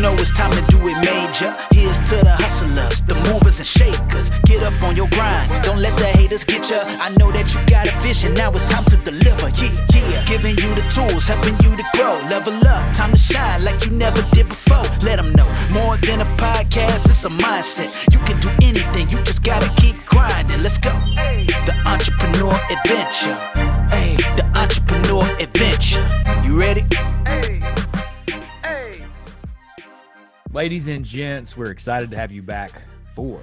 You know it's time to do it major. Here's to the hustlers, the movers and shakers. Get up on your grind, don't let the haters get ya. I know that you got a vision, now it's time to deliver. Yeah. Giving you the tools, helping you to grow. Level up, time to shine like you never did before. Let them know, more than a podcast, it's a mindset. You can do anything, you just gotta keep grinding. Let's go. The Entrepreneur Adventure. Hey, the Entrepreneur Adventure. You ready? Ladies and gents, we're excited to have you back for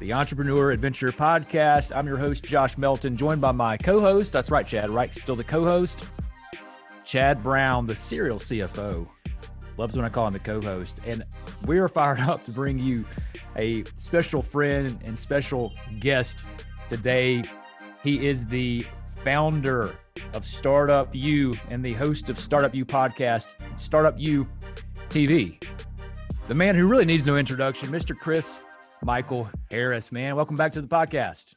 the Entrepreneur Adventure podcast. I'm your host, Josh Melton, joined by my co-host. That's right, Chad, right? Still the co-host. Chad Brown, the serial CFO. Loves when I call him the co-host. And we're fired up to bring you a special friend and special guest today. He is the founder of Startup U and the host of Startup U podcast, Startup U TV. The man who really needs no introduction, Mr. Chris Michael Harris, man. Welcome back to the podcast.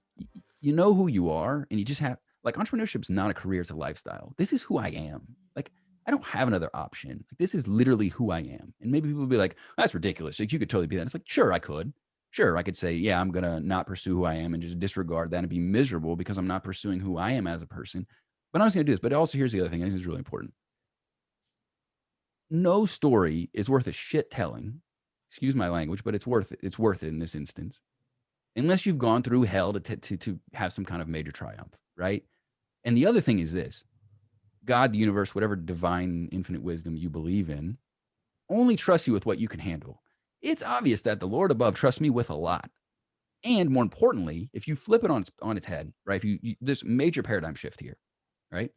You know who you are, and you just have, like, entrepreneurship's not a career, it's a lifestyle. This is who I am. Like, I don't have another option. Like, this is literally who I am. And maybe people will be like, that's ridiculous. Like, you could totally be that. It's like, sure, I could. Sure, I could say, yeah, I'm going to not pursue who I am and just disregard that and be miserable because I'm not pursuing who I am as a person. But I'm just going to do this. But also, here's the other thing. I think is really important. No story is worth a shit telling. Excuse my language, but it's worth it in this instance, unless you've gone through hell to have some kind of major triumph, right? And the other thing is this: God, the universe, whatever divine infinite wisdom you believe in, only trusts you with what you can handle. It's obvious that the Lord above trusts me with a lot. And more importantly, if you flip it on its head, right? If you this major paradigm shift here, right?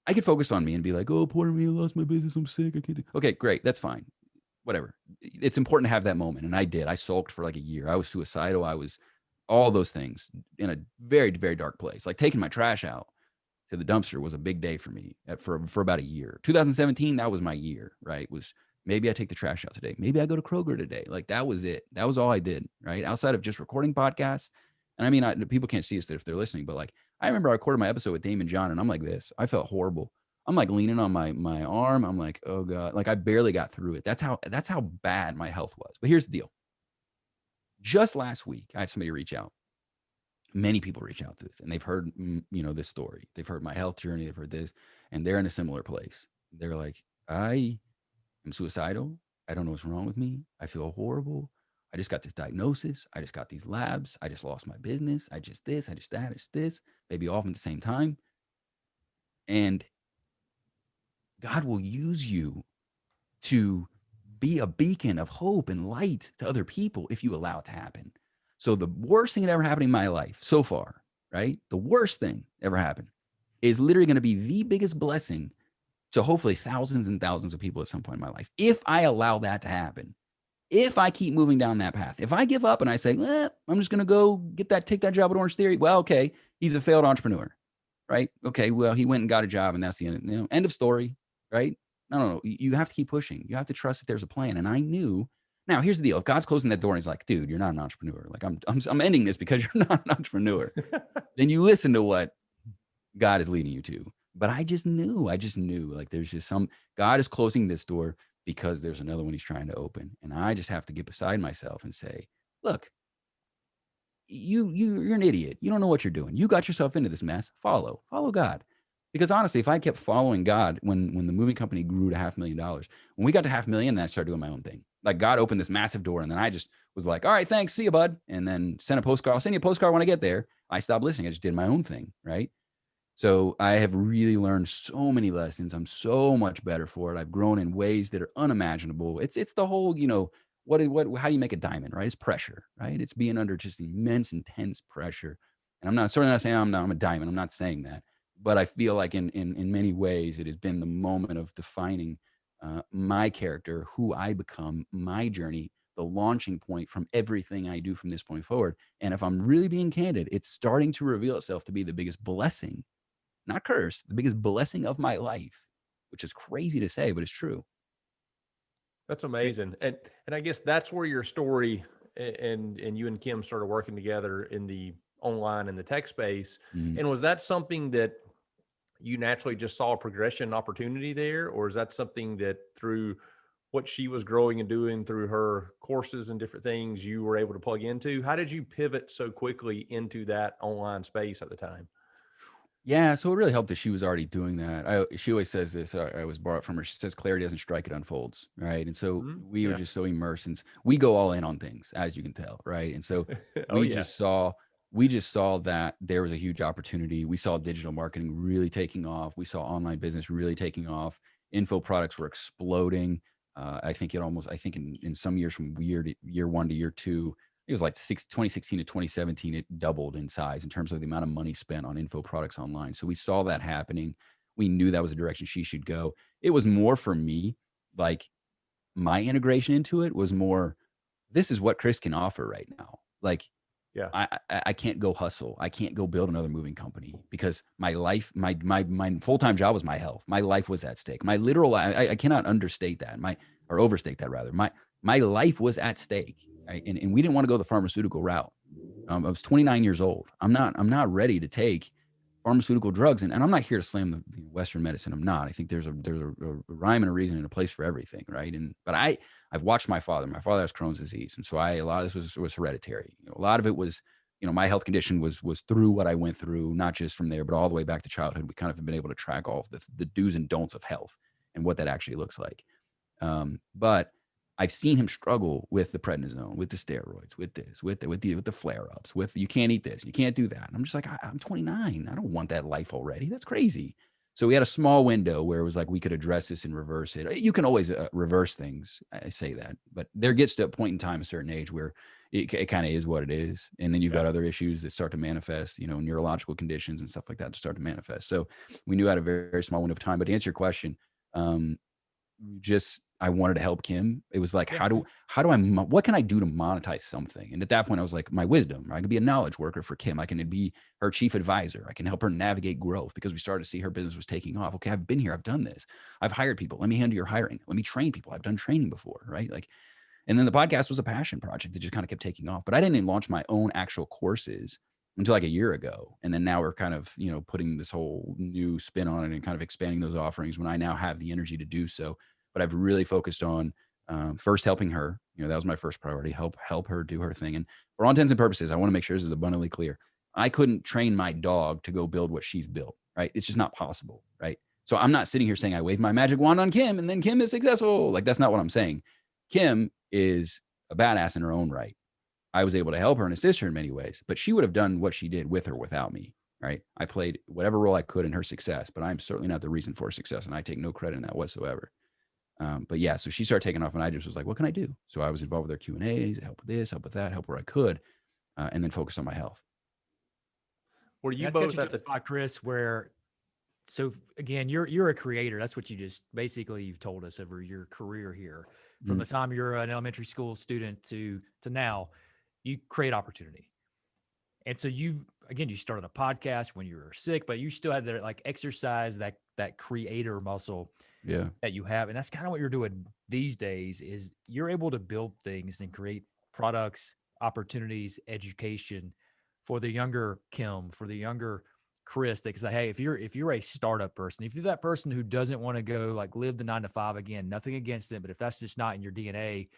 I could focus on me and be like, oh, poor me, I lost my business, I'm sick, I can't do. Okay, great, that's fine. Whatever. It's important to have that moment. And I did. I sulked for like a year. I was suicidal. I was all those things in a very, very dark place. Like taking my trash out to the dumpster was a big day for me for about a year. 2017, that was my year, right? Was maybe I take the trash out today. Maybe I go to Kroger today. Like that was it. That was all I did, right? Outside of just recording podcasts. And I mean, people can't see us if they're listening, but like, I remember I recorded my episode with Damon John and I'm like this. I felt horrible. I'm like leaning on my arm. I'm like, oh God, like I barely got through it. That's how bad my health was. But here's the deal. Just last week, I had somebody reach out. Many people reach out to this and they've heard, this story. They've heard my health journey. They've heard this and they're in a similar place. They're like, I am suicidal. I don't know what's wrong with me. I feel horrible. I just got this diagnosis. I just got these labs. I just lost my business. I just this, I just that, I just this, maybe all of them at the same time. And God will use you to be a beacon of hope and light to other people if you allow it to happen. So the worst thing that ever happened in my life so far, right? The worst thing ever happened is literally going to be the biggest blessing to hopefully thousands and thousands of people at some point in my life. If I allow that to happen, if I keep moving down that path, if I give up and I say, I'm just going to go take that job at Orange Theory. Well, okay, he's a failed entrepreneur, right? Okay, well, he went and got a job and that's the end, end of story. Right? No. You have to keep pushing. You have to trust that there's a plan. And I knew. Now, here's the deal. If God's closing that door and he's like, dude, you're not an entrepreneur. Like I'm ending this because you're not an entrepreneur. Then you listen to what God is leading you to. But I just knew like there's just God is closing this door because there's another one he's trying to open. And I just have to get beside myself and say, look, you're an idiot. You don't know what you're doing. You got yourself into this mess. Follow God. Because honestly, if I kept following God, when the moving company grew to $500,000, when we got to $500,000, then I started doing my own thing. Like God opened this massive door and then I just was like, all right, thanks. See you, bud. And then sent a postcard. I'll send you a postcard when I get there. I stopped listening. I just did my own thing. Right. So I have really learned so many lessons. I'm so much better for it. I've grown in ways that are unimaginable. It's the whole, how do you make a diamond, right? It's pressure, right? It's being under just immense, intense pressure. And I'm certainly not saying I'm a diamond. I'm not saying that. But I feel like in many ways, it has been the moment of defining my character, who I become, my journey, the launching point from everything I do from this point forward. And if I'm really being candid, it's starting to reveal itself to be the biggest blessing, not curse, the biggest blessing of my life, which is crazy to say, but it's true. That's amazing. And I guess that's where your story and you and Kim started working together in the online and the tech space. Mhm. And was that something that you naturally just saw a progression opportunity there? Or is that something that through what she was growing and doing through her courses and different things you were able to plug into. How did you pivot so quickly into that online space at the time? Yeah, so it really helped that she was already doing that. She always says this. I was borrowed from her. She says, "Clarity doesn't strike; it unfolds." Right, and so Mhm. we were Yeah. just so immersed, and we go all in on things, as you can tell, right? And so Oh we yeah. just saw we just saw that there was a huge opportunity. We saw digital marketing really taking off. We saw online business really taking off. Info products were exploding. I think in some years from year one to year two, it was like 2016 to 2017, it doubled in size in terms of the amount of money spent on info products online. So we saw that happening. We knew that was the direction she should go. It was more for me, like my integration into it was more, this is what Chris can offer right now. Like Yeah. I can't go hustle. I can't go build another moving company because my life, my full-time job was my health. My life was at stake. My literal, I cannot understate that. Or overstate that rather. My life was at stake. Right? And we didn't want to go the pharmaceutical route. I was 29 years old. I'm not ready to take pharmaceutical drugs. And I'm not here to slam the Western medicine. I'm not. I think there's a rhyme and a reason and a place for everything. Right. But I've watched my father. My father has Crohn's disease. And so a lot of this was hereditary. A lot of it was, my health condition was through what I went through, not just from there, but all the way back to childhood. We kind of have been able to track all of the do's and don'ts of health and what that actually looks like. But I've seen him struggle with the prednisone, with the steroids, with this, with the flare-ups, with you can't eat this, you can't do that. And I'm just like, I'm 29. I don't want that life already. That's crazy. So we had a small window where it was like we could address this and reverse it. You can always reverse things. I say that, but there gets to a point in time, a certain age where it kind of is what it is. And then you've got other issues that start to manifest, neurological conditions and stuff like that to start to manifest. So we knew at a very, very small window of time. But to answer your question, I wanted to help Kim. It was like, what can I do to monetize something? And at that point I was like, my wisdom, right? I can be a knowledge worker for Kim. I can be her chief advisor. I can help her navigate growth because we started to see her business was taking off. Okay. I've been here. I've done this. I've hired people. Let me handle your hiring. Let me train people. I've done training before. Right. And then the podcast was a passion project that just kind of kept taking off, but I didn't even launch my own actual courses until like a year ago. And then now we're kind of, putting this whole new spin on it and kind of expanding those offerings when I now have the energy to do so. But I've really focused on first helping her. That was my first priority. Help her do her thing. And for all intents and purposes, I want to make sure this is abundantly clear. I couldn't train my dog to go build what she's built, right? It's just not possible, right? So I'm not sitting here saying I waved my magic wand on Kim and then Kim is successful. Like, that's not what I'm saying. Kim is a badass in her own right. I was able to help her and assist her in many ways, but she would have done what she did with or without me, right? I played whatever role I could in her success, but I'm certainly not the reason for her success, and I take no credit in that whatsoever. But yeah, so she started taking off, and I just was like, what can I do? So I was involved with their Q&As, help with this, help with that, help where I could, and then focus on my health. Were you That's both got you at to a the spot, Chris, where so again, you're a creator. That's what you've told us over your career here. From the time you're an elementary school student to now, you create opportunity. And so you started a podcast when you were sick, but you still had to like exercise that creator muscle that you have. And that's kind of what you're doing these days is you're able to build things and create products, opportunities, education for the younger Kim, for the younger Chris. They can say, hey, if you're a startup person, if you're that person who doesn't want to go like live the 9 to 5 again, nothing against it, but if that's just not in your DNA,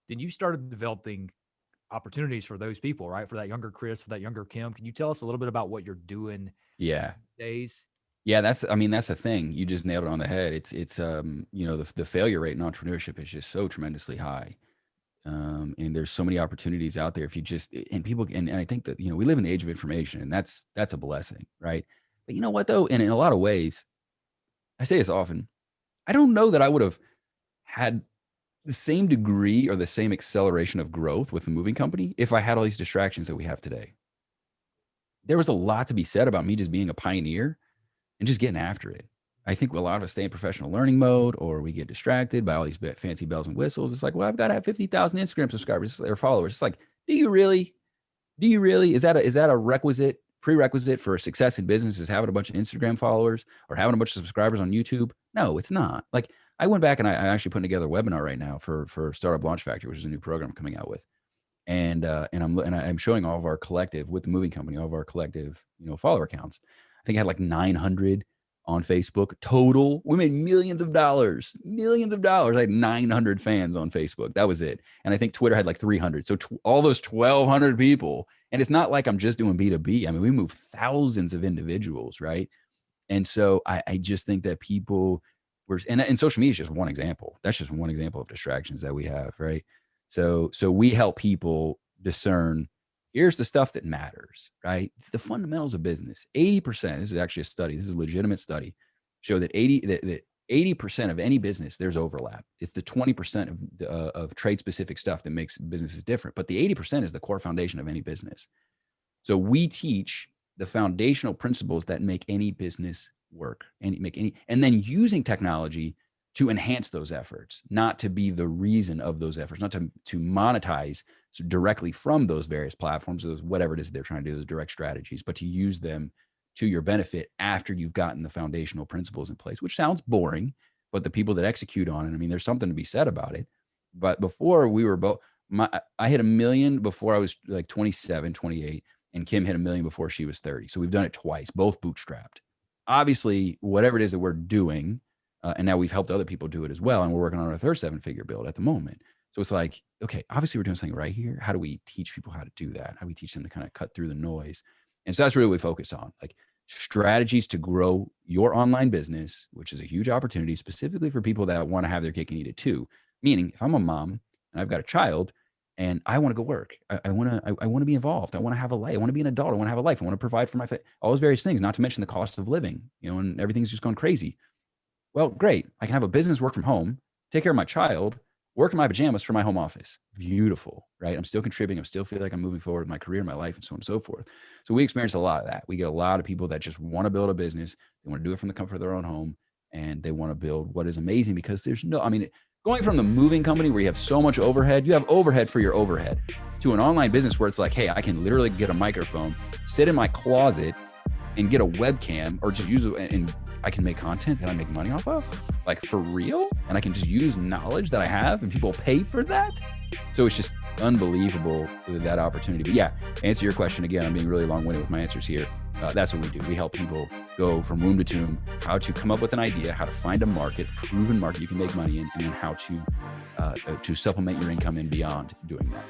then you started developing opportunities for those people, right? For that younger Chris, for that younger Kim. Can you tell us a little bit about what you're doing Yeah. these days? Yeah, that's the thing. You just nailed it on the head. It's the failure rate in entrepreneurship is just so tremendously high. And there's so many opportunities out there if you just, and people, and I think that, we live in the age of information, and that's a blessing, right? But you know what though? And in a lot of ways, I say this often, I don't know that I would have had the same degree or the same acceleration of growth with the moving company if I had all these distractions that we have today. There was a lot to be said about me just being a pioneer and just getting after it. I think a lot of us stay in professional learning mode, or we get distracted by all these fancy bells and whistles. It's like, well, I've got to have 50,000 Instagram subscribers or followers. It's like, do you really? Is that a prerequisite for success in business, is having a bunch of Instagram followers or having a bunch of subscribers on YouTube? No, it's not. Like, I went back and I actually putting together a webinar right now for Startup Launch Factory, which is a new program I'm coming out with. And I'm showing all of our collective with the moving company, all of our collective, follower accounts. I think I had like 900 on Facebook. Total, we made millions of dollars. I had 900 fans on Facebook. That was it. And I think Twitter had like 300. So all those 1,200 people. And it's not like I'm just doing B2B. I mean, we move thousands of individuals, right? And so I just think that people were, and social media is just one example. That's just one example of distractions that we have, right? So we help people discern, here's the stuff that matters, right? It's the fundamentals of business. 80%, this is actually a study, this is a legitimate study, show that 80% of any business, there's overlap. It's the 20% of trade-specific stuff that makes businesses different. But the 80% is the core foundation of any business. So we teach the foundational principles that make any business work, and then using technology to enhance those efforts, not to be the reason of those efforts, not to monetize directly from those various platforms, those whatever it is they're trying to do, those direct strategies, but to use them to your benefit after you've gotten the foundational principles in place, which sounds boring, but the people that execute on it, I mean, there's something to be said about it. But before we were both, I hit 1 million before I was like 27, 28, and Kim hit 1 million before she was 30. So we've done it twice, both bootstrapped. Obviously, whatever it is that we're doing, and now we've helped other people do it as well. And we're working on our third 7-figure build at the moment. So it's like, okay, obviously we're doing something right here. How do we teach people how to do that? How do we teach them to kind of cut through the noise? And so that's really what we focus on, like strategies to grow your online business, which is a huge opportunity specifically for people that want to have their cake and eat it too. Meaning if I'm a mom and I've got a child and I want to go work, I want to be involved. I want to have a life. I want to be an adult. I want to have a life. I want to provide for my family, all those various things, not to mention the cost of living, and everything's just gone crazy. Well, great. I can have a business, work from home, take care of my child, work in my pajamas for my home office. Beautiful, right? I'm still contributing. I still feel like I'm moving forward with my career, my life, and so on and so forth. So we experience a lot of that. We get a lot of people that just want to build a business. They want to do it from the comfort of their own home, and they want to build what is amazing because going from the moving company where you have so much overhead, you have overhead for your overhead, to an online business where it's like, hey, I can literally get a microphone, sit in my closet and get a webcam, or just use it, and I can make content that I make money off of, like for real. And I can just use knowledge that I have and people pay for that. So it's just unbelievable that opportunity. But yeah, answer your question again, I'm being really long-winded with my answers here. That's what we do. We help people go from womb to tomb, how to come up with an idea, how to find a market, proven market you can make money in, and then how to supplement your income and beyond doing that.